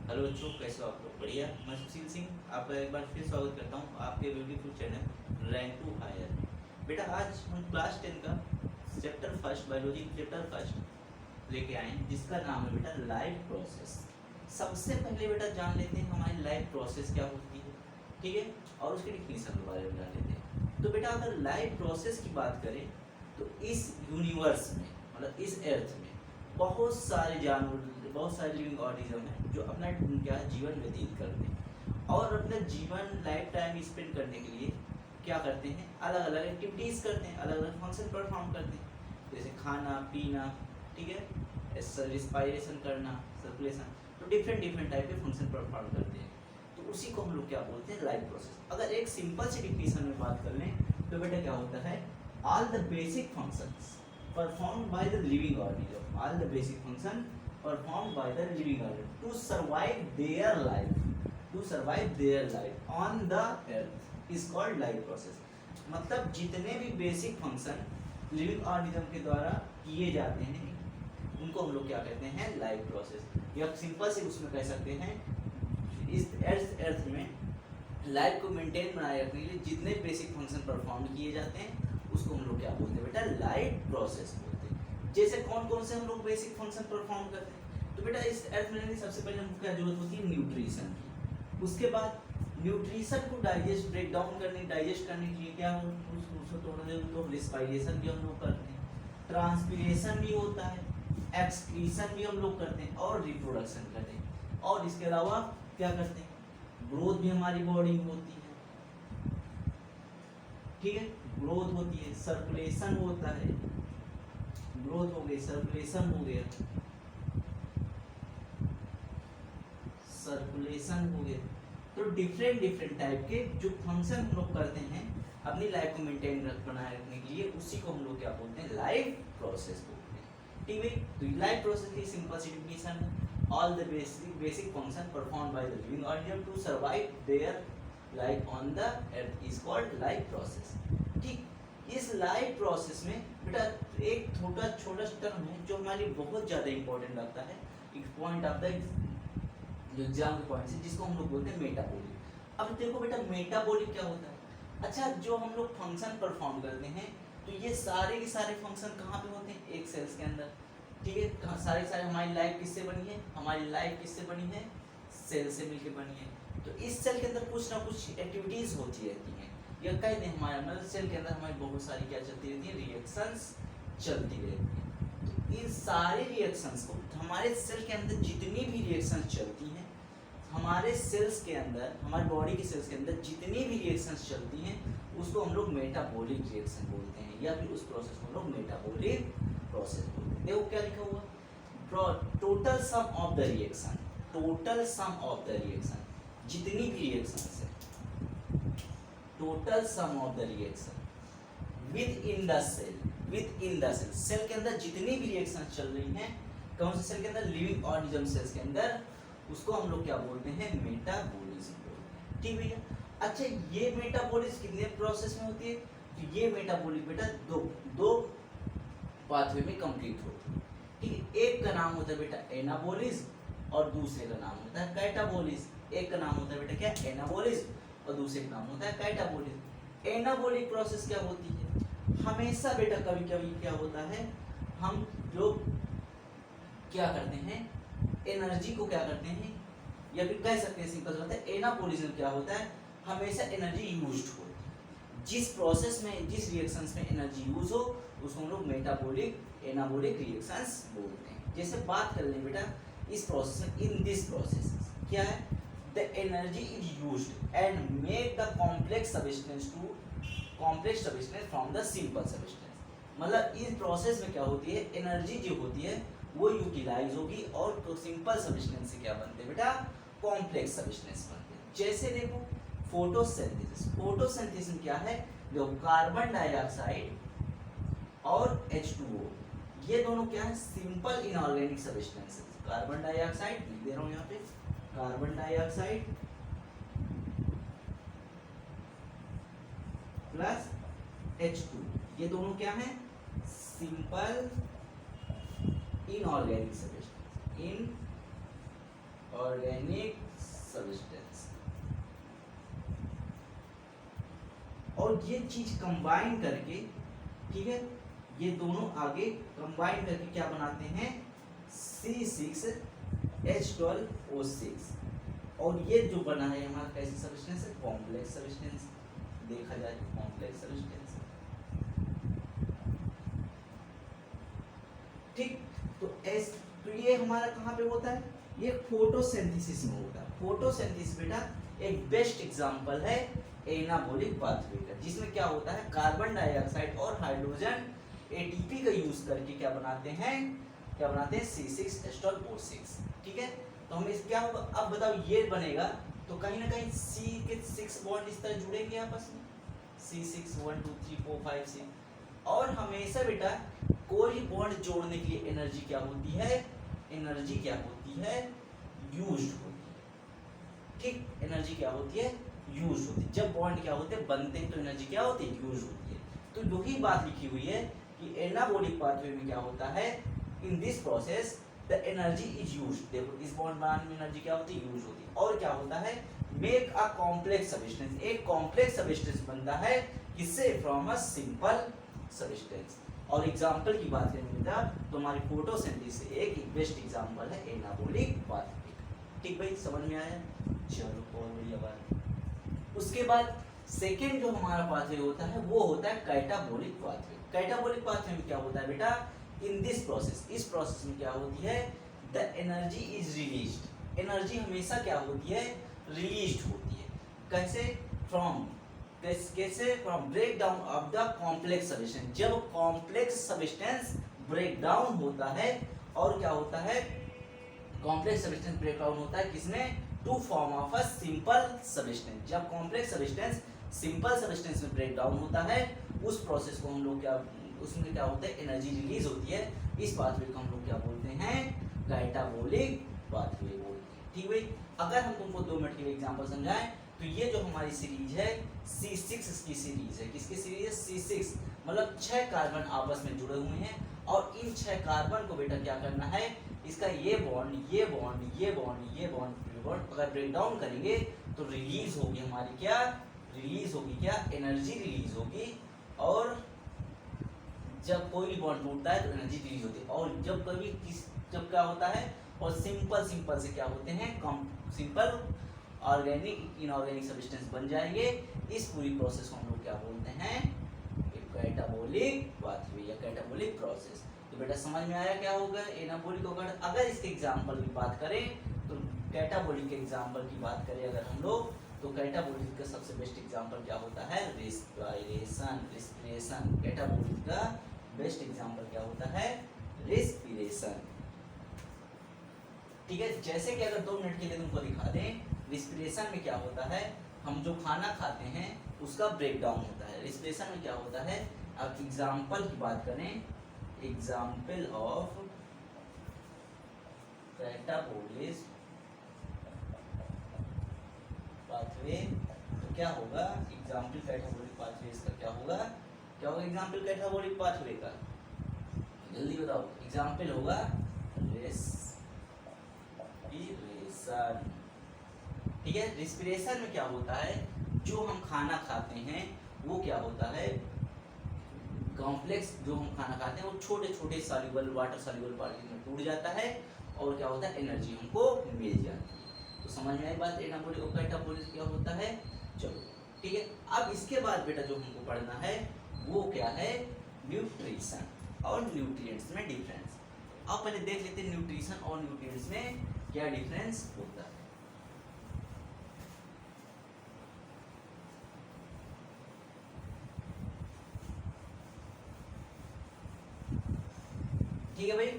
Hello बच्चों, कैसे हो आप लोग? बढ़िया। मैं सुशील सिंह आपका एक बार फिर स्वागत करता हूँ आपके beautiful channel rank to hire में। बेटा, आज हम क्लास 10 का chapter first, biology chapter first लेके आए हैं, जिसका नाम है बेटा लाइफ प्रोसेस। सबसे पहले बेटा जान लेते हैं हमारी लाइफ प्रोसेस क्या होती है, ठीक है, और उसके डिफिनीशन के बारे में जान लेते हैं। तो बेटा, अगर लाइफ प्रोसेस की बात करें तो इस यूनिवर्स में, मतलब इस अर्थ में बहुत सारे जानवर, बहुत सारे लिविंग ऑर्गेनिज्म हैं जो अपना क्या जीवन व्यतीत करते हैं और अपना जीवन लाइफ टाइम स्पेंड करने के लिए क्या करते हैं, अलग अलग एक्टिविटीज़ करते हैं, अलग अलग फंक्शन परफॉर्म करते हैं, जैसे खाना पीना, ठीक है, रिस्पायरेशन करना, सर्कुलेशन। तो डिफरेंट डिफरेंट टाइप के फंक्शन परफॉर्म करते हैं। तो उसी को हम लोग क्या बोलते हैं, लाइफ प्रोसेस। अगर एक सिंपल सी डिफिनीशन में बात कर लें तो बेटा क्या होता है, all the basic functions performed by the living organism, all the basic function performed by the living organism to survive their life on the earth is called life process। मतलब जितने भी बेसिक फंक्शन लिविंग ऑर्गेनिज्म के द्वारा किए जाते हैं उनको हम लोग क्या कहते हैं, लाइफ प्रोसेस। या सिंपल से उसमें कह सकते हैं, इस अर्थ में लाइफ को मेंटेन बनाए रखने के लिए जितने बेसिक फंक्शन परफॉर्म किए जाते हैं उसको हम लोग क्या बोलते हैं बेटा, लाइफ प्रोसेस बोलते हैं। जैसे कौन कौन से हम लोग बेसिक फंक्शन परफॉर्म करते हैं, तो बेटा इस अर्थ में सबसे पहले हमको क्या जरूरत होती है, न्यूट्रिशन की। उसके बाद न्यूट्रिशन को डाइजेस्ट, ब्रेक डाउन करने, डाइजेस्ट करने के लिए क्या उसको थोड़ा तो रिस्पायरेशन भी हम लोग करते हैं, ट्रांसपीरेशन भी होता है, एक्सक्रीशन भी हम लोग करते हैं और रिप्रोडक्शन करते हैं। और इसके अलावा क्या करते हैं, ग्रोथ भी हमारी बॉडी में होती है, ठीक है, ग्रोथ होती है, सर्कुलेशन होता है, ग्रोथ हो गई, सर्कुलेशन हो गया, सर्कुलेशन हो गया। तो डिफरेंट डिफरेंट टाइप के जो फंक्शन हम लोग करते हैं अपनी लाइफ को मेंटेन बनाए रखने के लिए, उसी को हम लोग क्या बोलते हैं, लाइफ प्रोसेस बोलते हैं, ठीक है। तो लाइफ प्रोसेस की सिंपल सी डेफिनेशन है, all the basic function performed by the living organism to survive their life on the earth is called life process. ठीक, इस लाइफ प्रोसेस में बेटा एक छोटा छोटा टर्म है जो हमारे लिए बहुत ज़्यादा इंपॉर्टेंट लगता है, एक पॉइंट ऑफ द जो एग्जाम के पॉइंट है, जिसको हम लोग बोलते हैं मेटाबॉलिक। अब देखो बेटा, मेटाबॉलिक क्या होता है। अच्छा, जो हम लोग फंक्शन परफॉर्म करते हैं तो ये सारे के सारे फंक्शन कहाँ पे होते हैं, एक सेल्स के अंदर, ठीक है। सारे सारे हमारी लाइफ किससे बनी है, हमारी लाइफ किससे बनी है, सेल से मिलकर बनी है। तो इस सेल के अंदर कुछ ना कुछ एक्टिविटीज होती रहती हैं, या कह दें हमारे मतलब सेल के अंदर हमारी बहुत सारी क्या चलती रहती है, रिएक्शंस चलती रहती हैं। तो इन सारे रिएक्शंस को, हमारे सेल के अंदर जितनी भी रिएक्शंस चलती हैं, हमारे सेल्स के अंदर, हमारे बॉडी के सेल्स के अंदर जितनी भी रिएक्शंस चलती हैं उसको हम लोग मेटाबॉलिक रिएक्शन बोलते हैं, या फिर उस प्रोसेस को हम लोग मेटाबॉलिक प्रोसेस बोलते हैं। देखो क्या लिखा हुआ, total sum of the reaction, total sum of the reaction, जितनी भी रिएक्शंस है, total sum of the reaction within the cell, within the cell, cell के अंदर जितनी भी रिएक्शंस चल रही हैं, कौन से सेल के अंदर, लिविंग ऑर्गेनिज्म सेल्स के अंदर, उसको हम लोग क्या बोलते हैं, मेटाबॉलिज्म बोलते हैं, ठीक भैया। अच्छा, ये मेटाबॉलिज्म कितने प्रोसेस में होती है, तो ये मेटाबॉलिज्म बेटा दो पाथवे में कंप्लीट होती है, ठीक है। एक का नाम होता है बेटा एनाबॉलिज्म और दूसरे का नाम होता है कैटाबॉलिज्म। एक का नाम होता है बेटा क्या, एनाबॉलिज्म, और दूसरे का नाम होता है कैटाबॉलिज्म। एनाबॉलिक प्रोसेस क्या होती है, हमेशा बेटा कभी कभी क्या होता है, हम लोग क्या करते हैं, एनर्जी को क्या करते हैं, या फिर कह सकते हैं सिंपल बात है, एनाबॉलिज्म क्या होता है, हमेशा एनर्जी यूज्ड होती है। जिस प्रोसेस में, जिस रिएक्शंस में एनर्जी यूज हो उसको हम लोग मेटाबॉलिक, एनाबॉलिक रिएक्शंस बोलते हैं। जैसे बात कर लें बेटा इस प्रोसेस में, इन दिस प्रोसेस क्या है, the energy is used and make the complex substance to complex substance from the simple substance. मतलब इस प्रोसेस में क्या होती है, एनर्जी जो होती है वो यूटिलाइज होगी और तो सिंपल सब्सटेंस से क्या बनते हैं बेटा, कॉम्प्लेक्स सब्सटेंस बनते हैं। जैसे देखो फोटोसिंथेसिस, फोटोसिंथेसिस क्या है, जो कार्बन डाइऑक्साइड और H2O, ये दोनों क्या है, simple inorganic substances. Carbon dioxide लिख दे रहा हूं यहाँ पे, कार्बन डाइऑक्साइड प्लस H2, ये दोनों क्या है, simple inorganic substance, organic substance. और ये चीज कंबाइन करके, ठीक है, ये दोनों आगे कंबाइन करके क्या बनाते हैं, C6H12O6। और ये जो बना है हमारा कैसी सब्सटेंस है, कॉम्प्लेक्स सब्सटेंस। देखा जाए तो कॉम्प्लेक्स सब्सटेंस, ठीक। तो ये हमारा कहाँ पे होता है, ये फोटोसिंथेसिस में होता है। फोटोसिंथेसिस बेटा एक बेस्ट एग्जांपल है एनाबॉलिक पाथवे का, जिसमें क्या होता है, कार्बन डाइऑक्साइड और हाइड्रोजन एटीपी का यूज करके क्या बनाते हैं, C6H12O6, ठीक है। तो हम इस क्या होगा, अब बताओ ये बनेगा तो कहीं ना कहीं C के 6 बॉन्ड इस तरह जुड़ेंगे आपस में, C6 1 2 3 4 5 6। और हमेशा बेटा कोई बॉन्ड जोड़ने के लिए एनर्जी क्या होती है, एनर्जी क्या होती है, यूज्ड होती है, ठीक। एनर्जी क्या होती है, यूज होती है। जब बॉन्ड क्या होते हैं, बनते हैं, तो एनर्जी क्या होती है, यूज होती है। तो वही बात लिखी हुई है कि एनाबॉलिक पाथवे में क्या होता है, इन this process the energy is used. देखो इस बॉन्ड बनाने में एनर्जी क्या होती है, यूज होती है। और क्या होता है, मेक अ कॉम्प्लेक्स सब्सटेंस, एक कॉम्प्लेक्स सब्सटेंस बनता है, किससे, फ्रॉम अ सिंपल सब्सटेंस। और एग्जांपल की बात करें बेटा तो हमारी फोटोसिंथेसिस से एक बेस्ट एग्जांपल है एनाबॉलिक पाथवे, ठीक भाई, समझ में आया। चलो और बढ़िया बात। उसके बाद सेकेंड जो हमारा पाथवे होता है वो होता है कैटाबॉलिक पाथवे। कैटाबॉलिक पाथवे में क्या होता है बेटा, इन दिस प्रोसेस, इस प्रोसेस में क्या होती है, the energy is released. Energy हमेशा क्या होती है, रिलीज्ड होती है। कैसे, कैसे from break down of the complex substance. जब कॉम्प्लेक्स सब्सटेंस ब्रेक डाउन होता है, और क्या होता है, कॉम्प्लेक्स सब्सटेंस ब्रेक डाउन होता है किसमें, to form of a simple substance. जब कॉम्प्लेक्स सब्सटेंस सिंपल सब्सटेंस में ब्रेक डाउन होता है, उस प्रोसेस को हम लोग क्या, उसमें क्या होता है, एनर्जी रिलीज होती है। इस पाथवे को हम लोग क्या बोलते हैं, कैटाबॉलिक पाथवे बोलते हैं, ठीक भाई। अगर हम तुमको 2 मिनट के लिए एग्जांपल समझाएं तो ये जो हमारी सीरीज है C6 की सीरीज है, किसकी सीरीज है, C6, मतलब 6 कार्बन आपस में जुड़े हुए हैं। और इन 6 कार्बन को बेटा क्या करना है, इसका ये बॉन्ड, ये बॉन्ड, ये बॉन्ड, ये बॉन्ड, अगर ब्रेक डाउन करेंगे तो रिलीज होगी हमारी क्या, रिलीज होगी क्या, एनर्जी रिलीज होगी। और जब कोई बॉन्ड टूटता है तो एनर्जी रिलीज होती है। और जब क्या होता है, और सिंपल से क्या होते हैं, सिंपल ऑर्गेनिक इनऑर्गेनिक सब्सटेंस बन जाएंगे। इस पूरी प्रोसेस को हम लोग क्या बोलते हैं, कैटाबॉलिक पाथवे या कैटाबॉलिक प्रोसेस। तो बेटा समझ में आया क्या होगा एनाबॉलिक होगा। अगर इसके एग्जांपल की बात करें तो कैटाबॉलिक के एग्जांपल की बात करें अगर हम लोग, तो कैटाबॉलिक का सबसे बेस्ट एग्जांपल क्या होता है, रिस्पिरेशन। कैटाबॉलिक का बेस्ट एग्जांपल क्या होता है, रिस्पिरेशन, ठीक है। जैसे कि अगर 2 मिनट के लिए तुमको दिखा दें, रिस्पिरेशन में क्या होता है, हम जो खाना खाते हैं उसका ब्रेक डाउन होता है। रिस्पिरेशन में क्या होता है, अब एग्जांपल की बात करें, एग्जांपल ऑफ कैटाबॉलिक पाथवे, तो क्या होगा, एग्जांपल कैटाबॉलिक पाथवे इसका क्या होगा, एग्जांपल कैटाबॉलिक पाथवे का, जल्दी बताओ। एग्जांपल होगा रिस्पिरेशन, ठीक है। रिस्पिरेशन में क्या होता है, जो हम खाना खाते हैं वो क्या होता है, कॉम्प्लेक्स जो हम खाना खाते हैं वो छोटे छोटे सॉल्युबल वाटर सॉल्युबल पार्टिकल में टूट जाता है, और क्या होता है, एनर्जी हमको मिल जाती है। तो समझ में आई बात, एनाबॉलिक और कैटाबॉलिक क्या होता है। चलो ठीक है, अब इसके बाद बेटा जो हमको पढ़ना है वो क्या है, न्यूट्रिशन और न्यूट्रिएंट्स में डिफरेंस। अब पहले देख लेते हैं न्यूट्रिशन और न्यूट्रिएंट्स में क्या डिफरेंस होता है। ठीक है भाई,